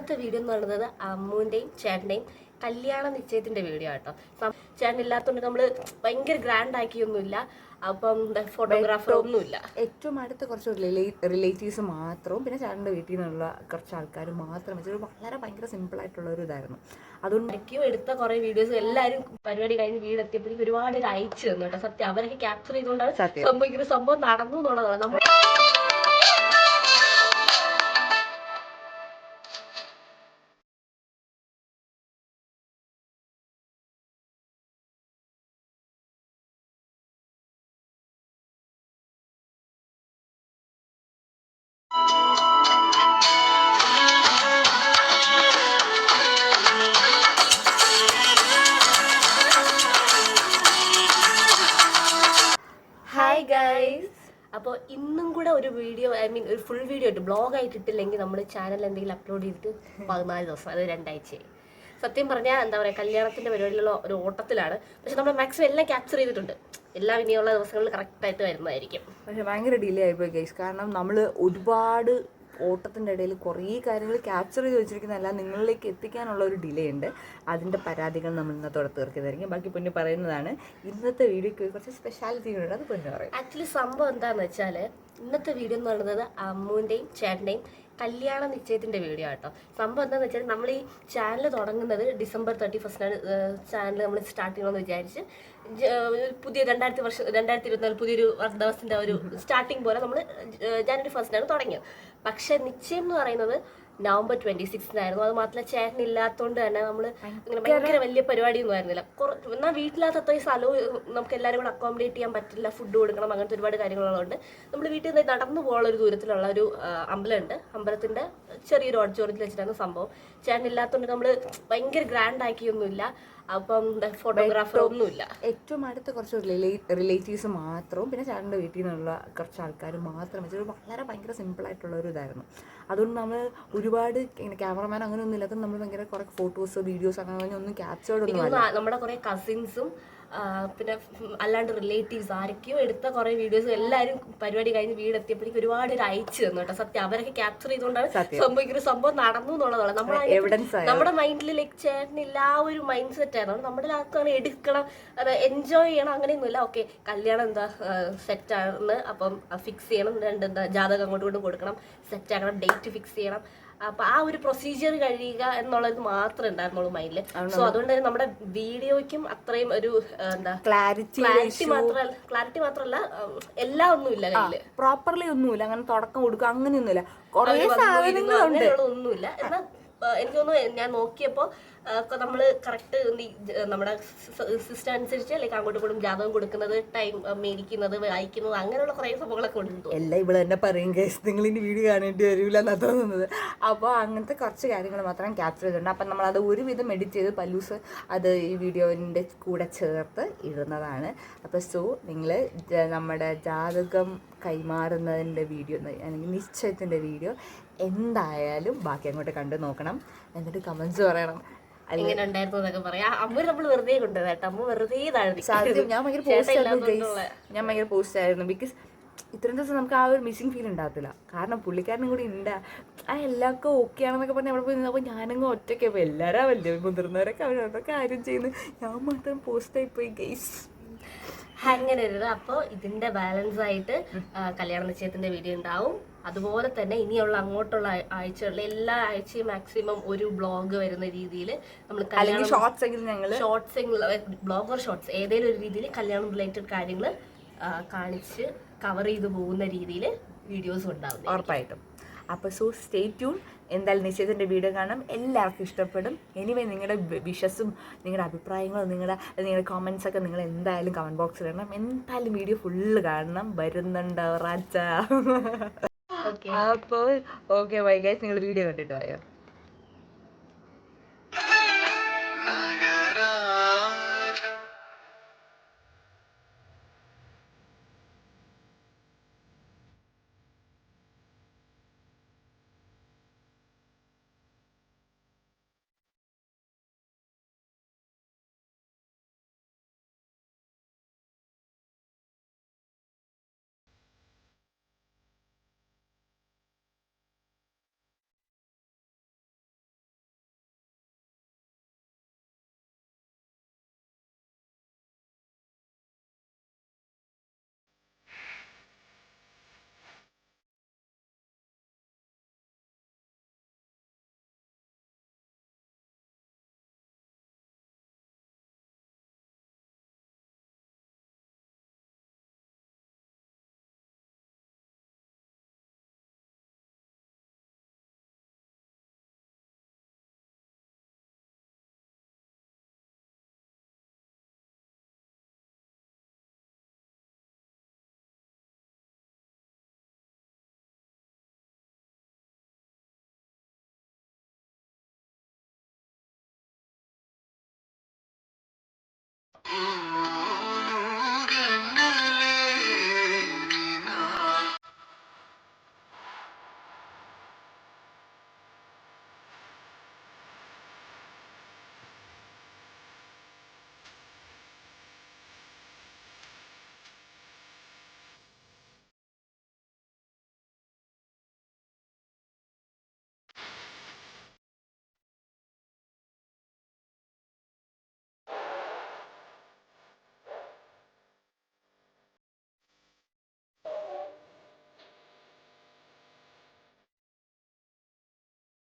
ഇന്നത്തെ വീഡിയോ എന്ന് പറയുന്നത് അമ്മുവിൻ്റെയും ചേട്ടൻ്റെയും കല്യാണ നിശ്ചയത്തിന്റെ വീഡിയോ ആട്ടോ. ചേട്ടൻ ഇല്ലാത്തതുകൊണ്ട് നമ്മൾ ഭയങ്കര ഗ്രാൻഡ് ആക്കിയൊന്നുമില്ല. അപ്പം ഫോട്ടോഗ്രാഫർ ഒന്നുമില്ല. ഏറ്റവും അടുത്ത കുറച്ച് റിലേറ്റീവ്സ് മാത്രവും പിന്നെ ചേട്ടൻ്റെ വീട്ടിൽ നിന്നുള്ള കുറച്ച് ആൾക്കാർ മാത്രം വെച്ചൊരു വളരെ ഭയങ്കര സിമ്പിൾ ആയിട്ടുള്ള ഒരു ഇതായിരുന്നു. അതുകൊണ്ട് എനിക്കും എടുത്ത കുറെ വീഡിയോസ് എല്ലാവരും പരിപാടി കഴിഞ്ഞ് വീടെത്തിയപ്പോഴേക്കും ഒരുപാട് പേര് അയച്ചു തന്നു കേട്ടോ. സത്യം അവരൊക്കെ ക്യാപ്ചർ ചെയ്തുകൊണ്ടാണ് സംഭവിക്കുന്ന സംഭവം നടന്നു എന്നുള്ളതാണ്. നമ്മൾ ഹായ് ഗൈസ്, അപ്പോൾ ഇന്നും കൂടെ ഒരു വീഡിയോ ഒരു ഫുൾ വീഡിയോ ആയിട്ട് ബ്ലോഗായിട്ട് ഇട്ടില്ലെങ്കിൽ നമ്മൾ ചാനൽ എന്തെങ്കിലും അപ്ലോഡ് ചെയ്തിട്ട് 14 ദിവസം, അത് 2 ആഴ്ചയായി. സത്യം പറഞ്ഞാൽ എന്താ പറയുക, കല്യാണത്തിൻ്റെ പരിപാടിയിലുള്ള ഒരു ഓട്ടത്തിലാണ്. പക്ഷെ നമ്മൾ മാക്സിമം എല്ലാം ക്യാപ്ചർ ചെയ്തിട്ടുണ്ട്. എല്ലാം ഇനിയുള്ള ദിവസങ്ങളിൽ കറക്റ്റായിട്ട് വരുന്നതായിരിക്കും. പക്ഷെ ഭയങ്കര ഡിലേ ആയിപ്പോയി ഗൈസ്. കാരണം നമ്മൾ ഒരുപാട് ഓട്ടത്തിൻ്റെ ഇടയിൽ കുറേ കാര്യങ്ങൾ ക്യാപ്ചർ ചെയ്ത് വെച്ചിരിക്കുന്നതല്ല, നിങ്ങളിലേക്ക് എത്തിക്കാനുള്ള ഒരു ഡിലേ ഉണ്ട്. അതിൻ്റെ പരാതികൾ നമ്മൾ ഇന്നത്തോടെ തീർക്കുന്നതായിരിക്കും. ബാക്കി പൊന്നു പറയുന്നതാണ്. ഇന്നത്തെ വീഡിയോക്ക് കുറച്ച് സ്പെഷ്യാലിറ്റി ഉണ്ട്, അത് പൊന്നു പറയും. ആക്ച്വലി സംഭവം എന്താണെന്ന് വെച്ചാൽ, ഇന്നത്തെ വീഡിയോ എന്ന് പറയുന്നത് അമ്മുവിൻ്റെയും ചേട്ടൻ്റെയും കല്യാണ നിശ്ചയത്തിന്റെ വീഡിയോ ആട്ടോ. സംഭവം എന്താണെന്ന് വെച്ചാൽ, നമ്മൾ ഈ ചാനൽ തുടങ്ങുന്നത് December 31 ചാനൽ നമ്മൾ സ്റ്റാർട്ട് ചെയ്യണമെന്ന് വിചാരിച്ച് പുതിയ 2024 പുതിയൊരു ദിവസത്തിന്റെ ഒരു സ്റ്റാർട്ടിങ് പോലെ നമ്മൾ January 1 തുടങ്ങിയത്. പക്ഷെ നിശ്ചയം എന്ന് പറയുന്നത് November 26 അത് മാത്രമല്ല ചേട്ടൻ ഇല്ലാത്തതുകൊണ്ട് തന്നെ നമ്മൾ അങ്ങനെ ഭയങ്കര വലിയ പരിപാടിയൊന്നും ആയിരുന്നില്ല. എന്നാൽ വീട്ടിനകത്ത് അത്രയും സ്ഥലവും നമുക്ക് എല്ലാവരും കൂടെ അക്കോമഡേറ്റ് ചെയ്യാൻ പറ്റില്ല. ഫുഡ് കൊടുക്കണം, അങ്ങനത്തെ ഒരുപാട് കാര്യങ്ങളുള്ളതുകൊണ്ട് നമ്മൾ വീട്ടിൽ നിന്ന് നടന്നു പോകാനുള്ള ഒരു ദൂരത്തിലുള്ള ഒരു അമ്പലമുണ്ട്. അമ്പലത്തിന്റെ ചെറിയൊരു ഓഡിറ്റോറിയത്തിൽ വെച്ചിട്ടാണ് സംഭവം. ചേട്ടൻ ഇല്ലാത്തതുകൊണ്ട് നമ്മൾ ഭയങ്കര ഗ്രാൻഡ് ആക്കിയൊന്നുമില്ല. അപ്പം ഫോട്ടോഗ്രാഫർ ഒന്നുമില്ല. ഏറ്റവും അടുത്ത കുറച്ച് റിലേറ്റീവ്സ് മാത്രവും പിന്നെ ചേട്ടൻ്റെ വീട്ടിൽ നിന്നുള്ള കുറച്ച് ആൾക്കാർ മാത്രം വെച്ചൊരു വളരെ ഭയങ്കര സിമ്പിൾ ആയിട്ടുള്ള ഒരു ഇതായിരുന്നു. അതുകൊണ്ട് നമ്മൾ ഒരുപാട് ഇങ്ങനെ ക്യാമറമാൻ അങ്ങനെ ഒന്നും ഇല്ലാത്ത നമ്മൾ ഭയങ്കര കുറെ ഫോട്ടോസ് വീഡിയോസ് അങ്ങനെ ഒന്നും ക്യാപ്ചേർഡ് ഒന്നും. നമ്മുടെ കുറെ കസിൻസും പിന്നെ അല്ലാണ്ട് റിലേറ്റീവ്സ് ആരൊക്കെയോ എടുത്ത കുറെ വീഡിയോസ് എല്ലാവരും പരിപാടി കഴിഞ്ഞ് വീടെത്തിയപ്പോഴേക്കും ഒരുപാട് പേര് അയച്ചു തന്നു കേട്ടോ. സത്യം അവരൊക്കെ ക്യാപ്ചർ ചെയ്തുകൊണ്ടാണ് സംഭവിക്കുന്ന സംഭവം നടന്നു എന്നുള്ളതാണ്. നമ്മുടെ മൈൻഡിൽ ലൈക്ക് ചേട്ടനില്ല ആ ഒരു മൈൻഡ് സെറ്റ് ആയിരുന്നു. നമ്മുടെ ആൾക്കാണ് എടുക്കണം, അത് എൻജോയ് ചെയ്യണം, അങ്ങനെയൊന്നുമില്ല. ഓക്കെ, കല്യാണം എന്താ സെറ്റാണ്, അപ്പം ഫിക്സ് ചെയ്യണം, എന്താ ജാതകം അങ്ങോട്ട് കൊണ്ട് കൊടുക്കണം, സെറ്റ് ആക്കണം, ഡേറ്റ് ഫിക്സ് ചെയ്യണം. അപ്പൊ ആ ഒരു പ്രൊസീജിയർ കഴിയുക എന്നുള്ളത് മാത്രമേ ഉണ്ടായിരുന്നുള്ളൂ മൈൻഡില്. സോ അതുകൊണ്ട് തന്നെ നമ്മുടെ വീഡിയോയ്ക്കും അത്രയും ഒരു എന്താ ക്ലാരിറ്റി മാത്രമല്ല എല്ലാം ഒന്നുമില്ല കയ്യില്, പ്രോപ്പർലി ഒന്നുമില്ല. അങ്ങനെ തുടക്കം കൊടുക്കുക അങ്ങനെയൊന്നുമില്ല, ഒന്നുമില്ല. എന്നാൽ എനിക്ക് തോന്നുന്നു ഞാൻ നോക്കിയപ്പോ നമ്മള് കറക്റ്റ് നമ്മുടെ സിസ്റ്റം അനുസരിച്ച് ലൈക്ക് അങ്ങോട്ടും ഇങ്ങോട്ടും ജാതകം കൊടുക്കുന്നത്, ടൈം മേടിക്കുന്നത്, വായിക്കുന്നത്, അങ്ങനെയുള്ള കുറെ സംഭവങ്ങളൊക്കെ ഉണ്ട്. എല്ലാം ഇവിടെ തന്നെ പറയും കേസ്, നിങ്ങൾ ഇനി വീഡിയോ കാണേണ്ടി വരില്ല എന്നാ തോന്നുന്നത്. അപ്പോൾ അങ്ങനത്തെ കുറച്ച് കാര്യങ്ങൾ മാത്രം ക്യാപ്ചർ ചെയ്തിട്ടുണ്ട്. അപ്പം നമ്മളത് ഒരുവിധം എഡിറ്റ് ചെയ്ത് പല്ലൂസ് അത് ഈ വീഡിയോൻ്റെ കൂടെ ചേർത്ത് ഇടുന്നതാണ്. അപ്പോൾ സോ നിങ്ങൾ നമ്മുടെ ജാതകം കൈമാറുന്നതിൻ്റെ വീഡിയോ അല്ലെങ്കിൽ നിശ്ചയത്തിൻ്റെ വീഡിയോ എന്തായാലും ബാക്കി അങ്ങോട്ട് കണ്ടു നോക്കണം. എന്നിട്ട് കമൻസ് പറയണം ഇങ്ങനെ ഉണ്ടായിരുന്നു എന്നൊക്കെ പറയാം. അമ്മ നമ്മൾ വെറുതെ കൊണ്ടുപോയി അമ്മ വെറുതെ സാധ്യത. ഞാൻ ഭയങ്കര പോസ്റ്റ് ആയിരുന്നു ബിക്കോസ് ഇത്രയും ദിവസം നമുക്ക് ആ ഒരു മിസ്സിങ് ഫീൽ ഉണ്ടാകത്തില്ല. കാരണം പുള്ളിക്കാരനും കൂടി ഉണ്ട്, ആ എല്ലാവർക്കും ഓക്കെ ആണെന്നൊക്കെ പറഞ്ഞാൽ അവിടെ പോയി നിന്നപ്പോൾ ഞാനങ്ങ് ഒറ്റയ്ക്ക്. അപ്പോൾ എല്ലാവരും വലിയ മുതിർന്നവരൊക്കെ അവരവരുടെ കാര്യം ചെയ്യുന്നു, ഞാൻ മാത്രം പോസ്റ്റായി പോയി ഗൈസ്. അങ്ങനെ ഒരു അപ്പോൾ ഇതിന്റെ ബാലൻസ് ആയിട്ട് കല്യാണ നിശ്ചയത്തിന്റെ വീഡിയോ ഉണ്ടാവും. അതുപോലെ തന്നെ ഇനിയുള്ള അങ്ങോട്ടുള്ള ആഴ്ചകളിൽ എല്ലാ ആഴ്ചയും മാക്സിമം ഒരു ബ്ലോഗ് വരുന്ന രീതിയിൽ നമ്മൾ ഷോർട്സ് ബ്ലോഗ് ഓർ ഷോർട്സ് ഏതെങ്കിലും ഒരു രീതിയിൽ കല്യാണം റിലേറ്റഡ് കാര്യങ്ങൾ കാണിച്ച് കവർ ചെയ്ത് പോകുന്ന രീതിയിൽ വീഡിയോസ് ഉണ്ടാവും ഉറപ്പായിട്ടും. അപ്പോൾ സോ സ്റ്റേ ട്യൂൺ. എന്തായാലും നിശ്ചയത്തിൻ്റെ വീഡിയോ കാണാം, എല്ലാവർക്കും ഇഷ്ടപ്പെടും. എനിവേ നിങ്ങളുടെ വിഷസും നിങ്ങളുടെ അഭിപ്രായങ്ങളും നിങ്ങളുടെ കമൻസൊക്കെ നിങ്ങൾ എന്തായാലും കമൻറ്റ് ബോക്സിൽ ഇടണം. എന്തായാലും വീഡിയോ ഫുള്ള് കാണണം. വരുന്നുണ്ട് റാച്ച. അപ്പോൾ ഓക്കെ ബൈ ഗൈസ്, നിങ്ങൾ വീഡിയോ കണ്ടിട്ട് പോയോ?